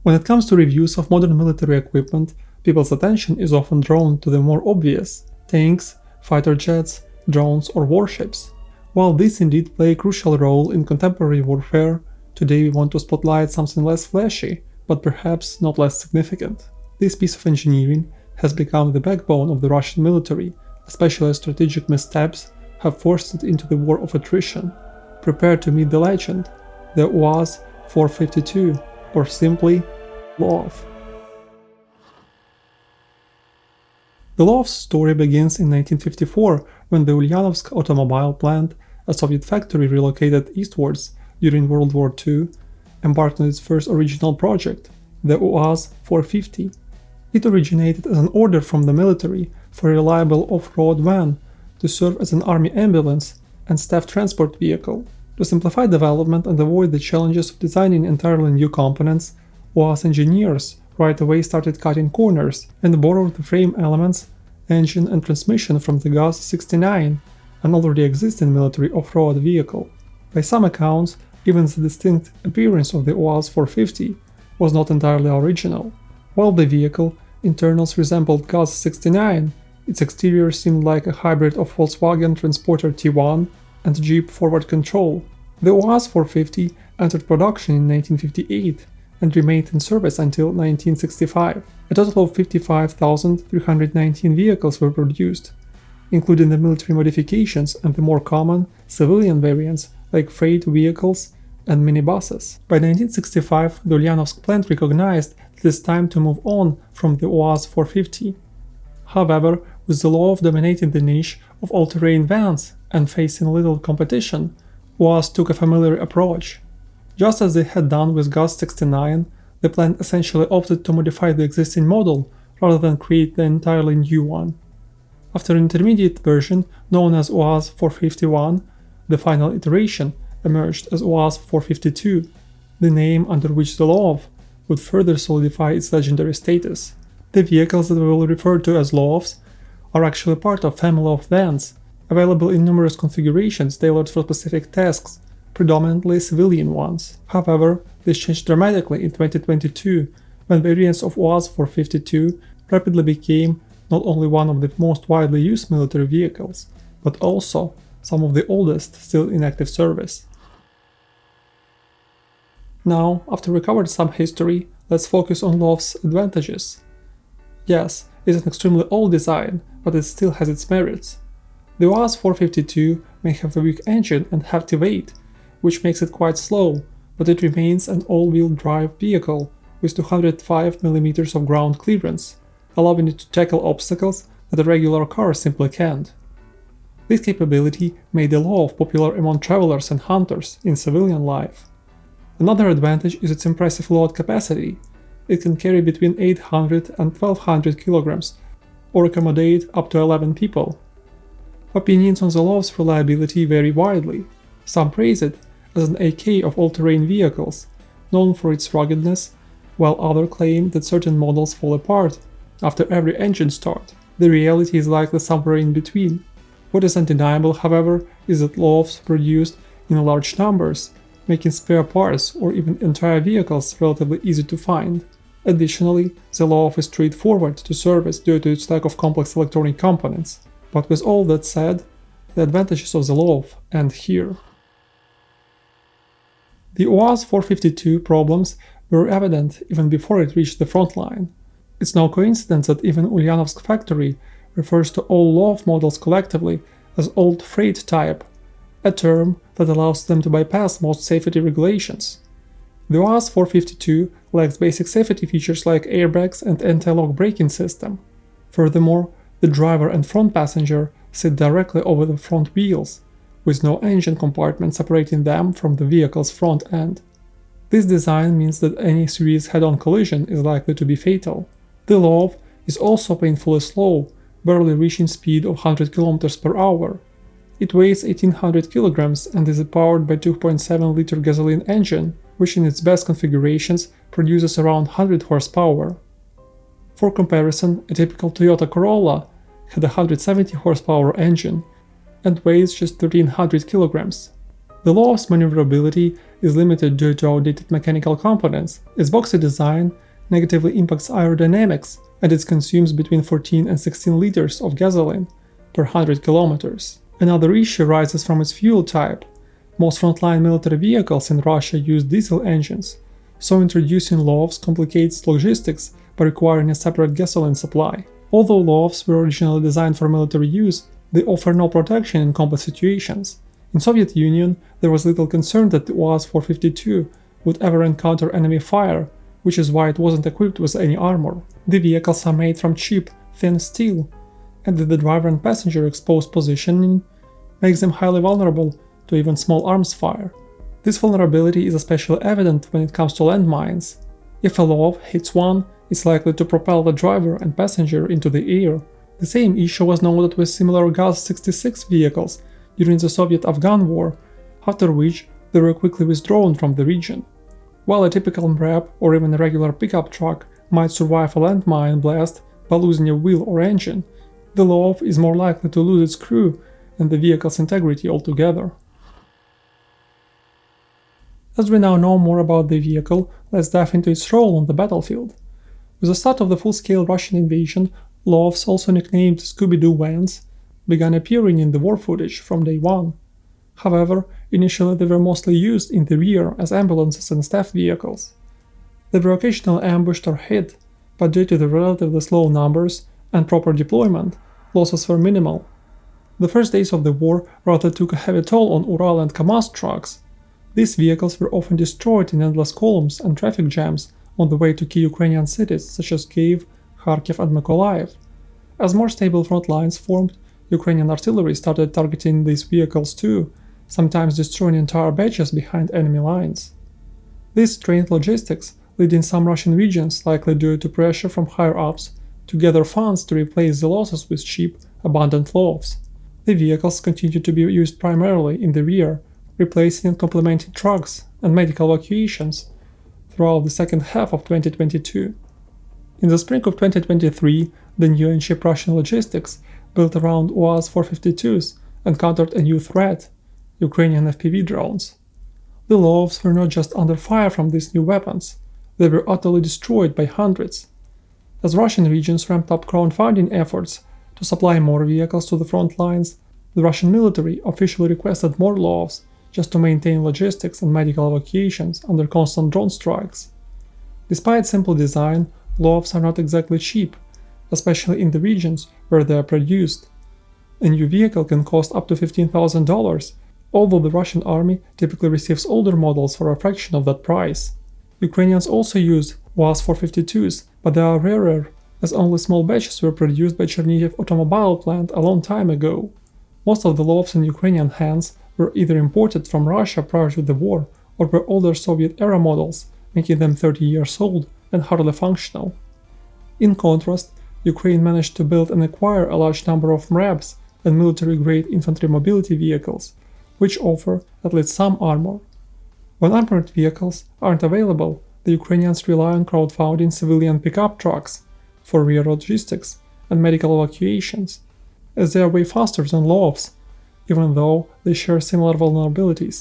When it comes to reviews of modern military equipment, people's attention is often drawn to the more obvious – tanks, fighter jets, drones or warships. While these indeed play a crucial role in contemporary warfare, today we want to spotlight something less flashy, but perhaps not less significant. This piece of engineering has become the backbone of the Russian military, especially as strategic missteps have forced it into the war of attrition. Prepare to meet the legend, the UAZ-452, or simply Loaf. The Loaf's story begins in 1954 when the Ulyanovsk automobile plant, a Soviet factory relocated eastwards during World War II, embarked on its first original project, the UAZ-450. It originated as an order from the military for a reliable off-road van to serve as an army ambulance and staff transport vehicle. To simplify development and avoid the challenges of designing entirely new components, UAZ engineers right away started cutting corners and borrowed the frame elements, engine and transmission from the GAZ-69, an already existing military off-road vehicle. By some accounts, even the distinct appearance of the UAZ-450 was not entirely original. While the vehicle internals resembled GAZ-69, its exterior seemed like a hybrid of Volkswagen Transporter T1 and Jeep Forward Control. The UAZ-450 entered production in 1958 and remained in service until 1965. A total of 55,319 vehicles were produced, including the military modifications and the more common civilian variants like freight vehicles and minibuses. By 1965, the Ulyanovsk plant recognized that it is time to move on from the UAZ-450. However, with the Loaf dominating the niche of all-terrain vans and facing little competition, UAZ took a familiar approach. Just as they had done with GAZ-69, the plant essentially opted to modify the existing model rather than create an entirely new one. After an intermediate version known as UAZ-451, the final iteration emerged as UAZ-452, the name under which the Loaf would further solidify its legendary status. The vehicles that we will refer to as Loafs are actually part of a family of vans, available in numerous configurations tailored for specific tasks, predominantly civilian ones. However, this changed dramatically in 2022, when variants of UAZ-452 rapidly became not only one of the most widely used military vehicles, but also some of the oldest still in active service. Now, after we covered some history, let's focus on Loaf's advantages. Yes, it's an extremely old design, but it still has its merits. The UAZ-452 may have a weak engine and hefty weight, which makes it quite slow, but it remains an all-wheel drive vehicle with 205 mm of ground clearance, allowing it to tackle obstacles that a regular car simply can't. This capability made the Loaf popular among travelers and hunters in civilian life. Another advantage is its impressive load capacity. It can carry between 800 and 1200 kilograms, or accommodate up to 11 people. Opinions on the Loaf's reliability vary widely. Some praise it as an AK of all-terrain vehicles, known for its ruggedness, while others claim that certain models fall apart after every engine start. The reality is likely somewhere in between. What is undeniable, however, is that Loafs produced in large numbers, making spare parts or even entire vehicles relatively easy to find. Additionally, the Loaf is straightforward to service due to its lack of complex electronic components. But with all that said, the advantages of the Loaf end here. The UAZ-452 problems were evident even before it reached the front line. It's no coincidence that even Ulyanovsk factory refers to all Loaf models collectively as old freight type, a term that allows them to bypass most safety regulations. The UAZ-452 lacks basic safety features like airbags and anti-lock braking system. Furthermore, the driver and front passenger sit directly over the front wheels, with no engine compartment separating them from the vehicle's front end. This design means that any serious head-on collision is likely to be fatal. The Loaf is also painfully slow, barely reaching speed of 100 km per hour. It weighs 1800 kg and is powered by 2.7-liter gasoline engine, which in its best configurations produces around 100 horsepower. For comparison, a typical Toyota Corolla had a 170 horsepower engine and weighs just 1300 kg. The Loaf's maneuverability is limited due to outdated mechanical components. Its boxy design negatively impacts aerodynamics, and it consumes between 14 and 16 liters of gasoline per 100 kilometers. Another issue arises from its fuel type. Most frontline military vehicles in Russia use diesel engines, so introducing Loafs complicates logistics by requiring a separate gasoline supply. Although Loafs were originally designed for military use, they offer no protection in combat situations. In Soviet Union, there was little concern that the UAZ-452 would ever encounter enemy fire, which is why it wasn't equipped with any armor. The vehicles are made from cheap, thin steel, and the driver and passenger exposed positioning makes them highly vulnerable to even small arms fire. This vulnerability is especially evident when it comes to landmines. If a Loaf hits one, it's likely to propel the driver and passenger into the air. The same issue was noted with similar Gaz-66 vehicles during the Soviet-Afghan War, after which they were quickly withdrawn from the region. While a typical MRAP or even a regular pickup truck might survive a landmine blast by losing a wheel or engine, the Loaf is more likely to lose its crew and the vehicle's integrity altogether. As we now know more about the vehicle, let's dive into its role on the battlefield. With the start of the full-scale Russian invasion, Loafs, also nicknamed Scooby-Doo vans, began appearing in the war footage from day one. However, initially they were mostly used in the rear as ambulances and staff vehicles. They were occasionally ambushed or hit, but due to the relatively slow numbers and proper deployment, losses were minimal. The first days of the war rather took a heavy toll on Ural and Kamaz trucks. These vehicles were often destroyed in endless columns and traffic jams on the way to key Ukrainian cities such as Kyiv, Kharkiv and Mykolaiv. As more stable front lines formed, Ukrainian artillery started targeting these vehicles too, sometimes destroying entire batches behind enemy lines. This strained logistics led in some Russian regions, likely due to pressure from higher-ups, to gather funds to replace the losses with cheap, abundant Loafs. The vehicles continued to be used primarily in the rear, replacing and complementing trucks and medical evacuations throughout the second half of 2022. In the spring of 2023, the new and cheap Russian logistics built around UAZ-452s encountered a new threat: Ukrainian FPV drones. The Loafs were not just under fire from these new weapons, they were utterly destroyed by hundreds. As Russian regions ramped up crowdfunding efforts to supply more vehicles to the front lines, the Russian military officially requested more Loafs just to maintain logistics and medical evacuations under constant drone strikes. Despite simple design, Loafs are not exactly cheap, especially in the regions where they are produced. A new vehicle can cost up to $15,000, although the Russian army typically receives older models for a fraction of that price. Ukrainians also use UAZ-452s, but they are rarer, as only small batches were produced by Chernihiv automobile plant a long time ago. Most of the Loafs in Ukrainian hands were either imported from Russia prior to the war, or were older Soviet-era models, making them 30 years old and hardly functional. In contrast, Ukraine managed to build and acquire a large number of MRAPs and military-grade infantry mobility vehicles, which offer at least some armor. When armored vehicles aren't available, the Ukrainians rely on crowdfunding civilian pickup trucks for rear logistics and medical evacuations, as they are way faster than Loafs, even though they share similar vulnerabilities.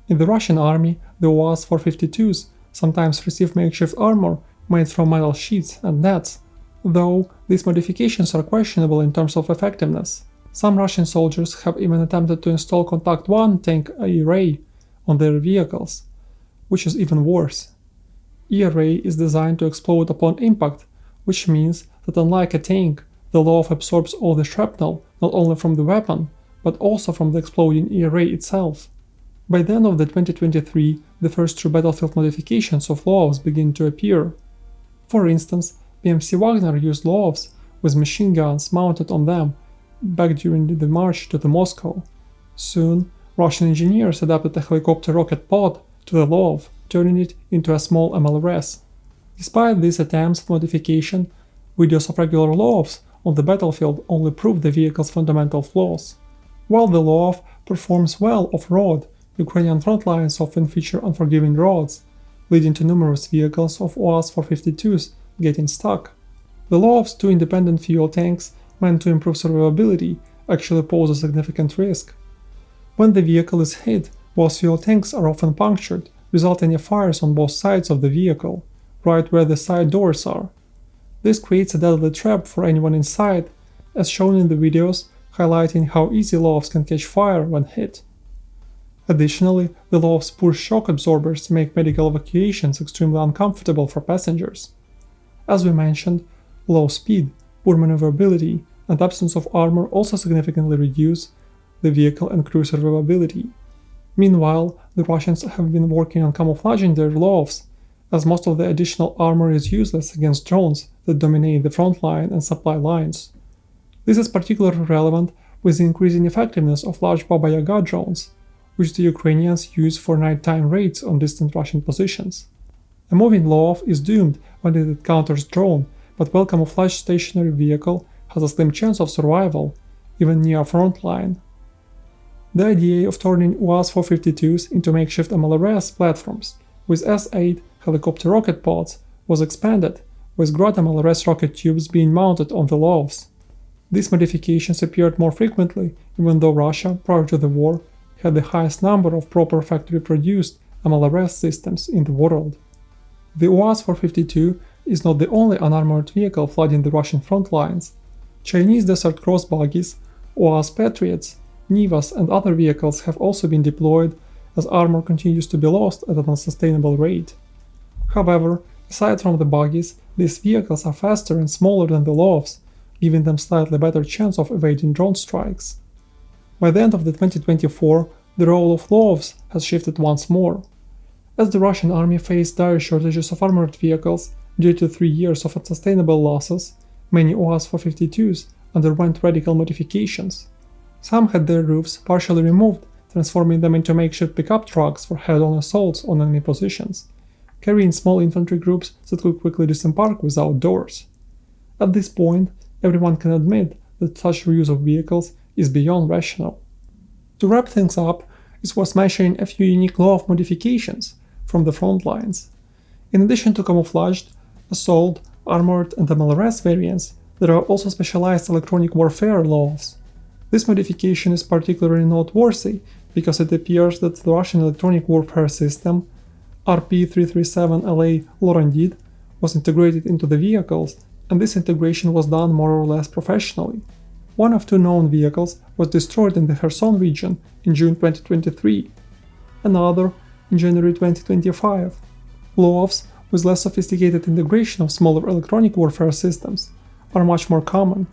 In the Russian army, the UAZ-452s sometimes receive makeshift armor made from metal sheets and nets, though these modifications are questionable in terms of effectiveness. Some Russian soldiers have even attempted to install Contact 1 tank array on their vehicles, which is even worse. E-array is designed to explode upon impact, which means that unlike a tank, the Loaf absorbs all the shrapnel not only from the weapon, but also from the exploding E-array itself. By the end of the 2023, the first true battlefield modifications of Loafs begin to appear. For instance, PMC Wagner used Loafs with machine guns mounted on them back during the march to the Moscow. Soon, Russian engineers adapted a helicopter rocket pod to the Loaf, turning it into a small MLRS. Despite these attempts at modification, videos of regular Loafs on the battlefield only prove the vehicle's fundamental flaws. While the Loaf performs well off-road, Ukrainian front lines often feature unforgiving roads, leading to numerous vehicles of UAZ-452s getting stuck. The Loaf's two independent fuel tanks, meant to improve survivability, actually pose a significant risk. When the vehicle is hit, Both fuel tanks are often punctured, resulting in fires on both sides of the vehicle, right where the side doors are. This creates a deadly trap for anyone inside, as shown in the videos, highlighting how easy Loafs can catch fire when hit. Additionally, the Loaf's poor shock absorbers make medical evacuations extremely uncomfortable for passengers. As we mentioned, low speed, poor maneuverability, and absence of armor also significantly reduce the vehicle and crew survivability. Meanwhile, the Russians have been working on camouflaging their Loafs, as most of the additional armor is useless against drones that dominate the front line and supply lines. This is particularly relevant with the increasing effectiveness of large Baba Yaga drones, which the Ukrainians use for nighttime raids on distant Russian positions. A moving Loaf is doomed when it encounters drone, but well-camouflaged stationary vehicle has a slim chance of survival, even near a front line. The idea of turning UAS-452s into makeshift MLRS platforms with S-8 helicopter rocket pods was expanded, with Grad MLRS rocket tubes being mounted on the Loafs. These modifications appeared more frequently, even though Russia, prior to the war, had the highest number of proper factory-produced MLRS systems in the world. The UAS-452 is not the only unarmored vehicle flooding the Russian front lines. Chinese Desert Cross buggies, UAS Patriots, Nivas and other vehicles have also been deployed as armor continues to be lost at an unsustainable rate. However, aside from the buggies, these vehicles are faster and smaller than the Loafs, giving them slightly better chance of evading drone strikes. By the end of the 2024, the role of Loafs has shifted once more. As the Russian army faced dire shortages of armored vehicles due to 3 years of unsustainable losses, many UAS-452s underwent radical modifications. Some had their roofs partially removed, transforming them into makeshift pickup trucks for head-on assaults on enemy positions, carrying small infantry groups that could quickly disembark without doors. At this point, everyone can admit that such reuse of vehicles is beyond rational. To wrap things up, it's worth mentioning a few unique Loaf modifications from the front lines. In addition to camouflaged, assault, armored and MLRS variants, there are also specialized electronic warfare Loafs. This modification is particularly noteworthy because it appears that the Russian electronic warfare system, RP-337LA Lorandid, was integrated into the vehicles, and this integration was done more or less professionally. One of 2 known vehicles was destroyed in the Kherson region in June 2023, another in January 2025. Loafs with less sophisticated integration of smaller electronic warfare systems are much more common.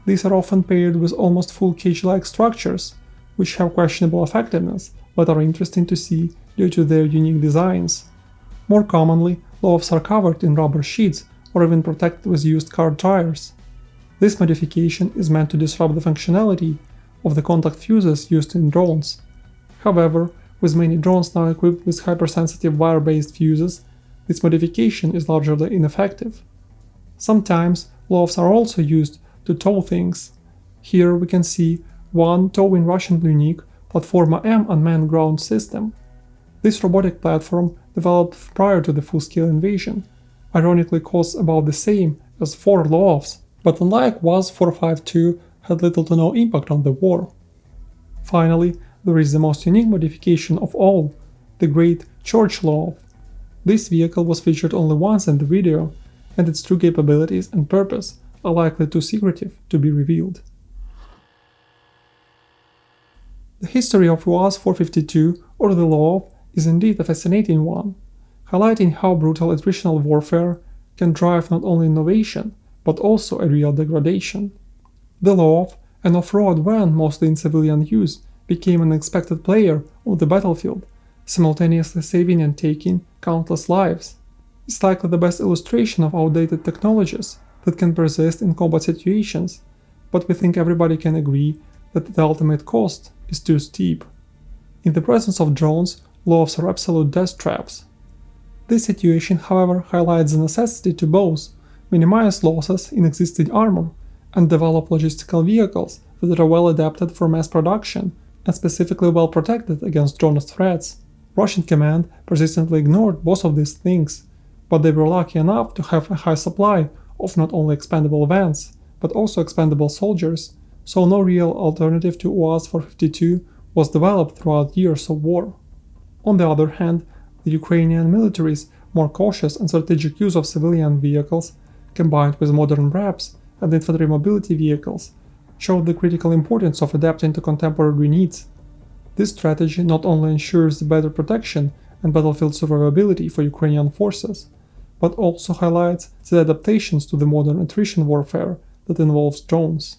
These are often paired with almost full cage-like structures, which have questionable effectiveness but are interesting to see due to their unique designs. More commonly, Loafs are covered in rubber sheets or even protected with used car tires. This modification is meant to disrupt the functionality of the contact fuses used in drones. However, with many drones now equipped with hypersensitive wire-based fuses, this modification is largely ineffective. Sometimes, Loafs are also used to tow things. Here we can see one towing Russian unique Platforma M unmanned ground system. This robotic platform, developed prior to the full-scale invasion, ironically costs about the same as 4 Loafs, but unlike UAS-452, had little to no impact on the war. Finally, there is the most unique modification of all, the Great Church Loaf. This vehicle was featured only once in the video, and its true capabilities and purpose are likely too secretive to be revealed. The history of UAS-452, or the Loaf, is indeed a fascinating one, highlighting how brutal attritional warfare can drive not only innovation, but also a real degradation. The Loaf, an off-road van mostly in civilian use, became an expected player on the battlefield, simultaneously saving and taking countless lives. It's likely the best illustration of outdated technologies that can persist in combat situations, but we think everybody can agree that the ultimate cost is too steep. In the presence of drones, Loafs are absolute death traps. This situation, however, highlights the necessity to both minimize losses in existing armor and develop logistical vehicles that are well adapted for mass production and specifically well protected against drone threats. Russian command persistently ignored both of these things, but they were lucky enough to have a high supply of not only expendable vans, but also expendable soldiers, so no real alternative to UAS-452 was developed throughout years of war. On the other hand, the Ukrainian military's more cautious and strategic use of civilian vehicles, combined with modern RAPs and infantry mobility vehicles, showed the critical importance of adapting to contemporary needs. This strategy not only ensures better protection and battlefield survivability for Ukrainian forces, but also highlights the adaptations to the modern attrition warfare that involves drones.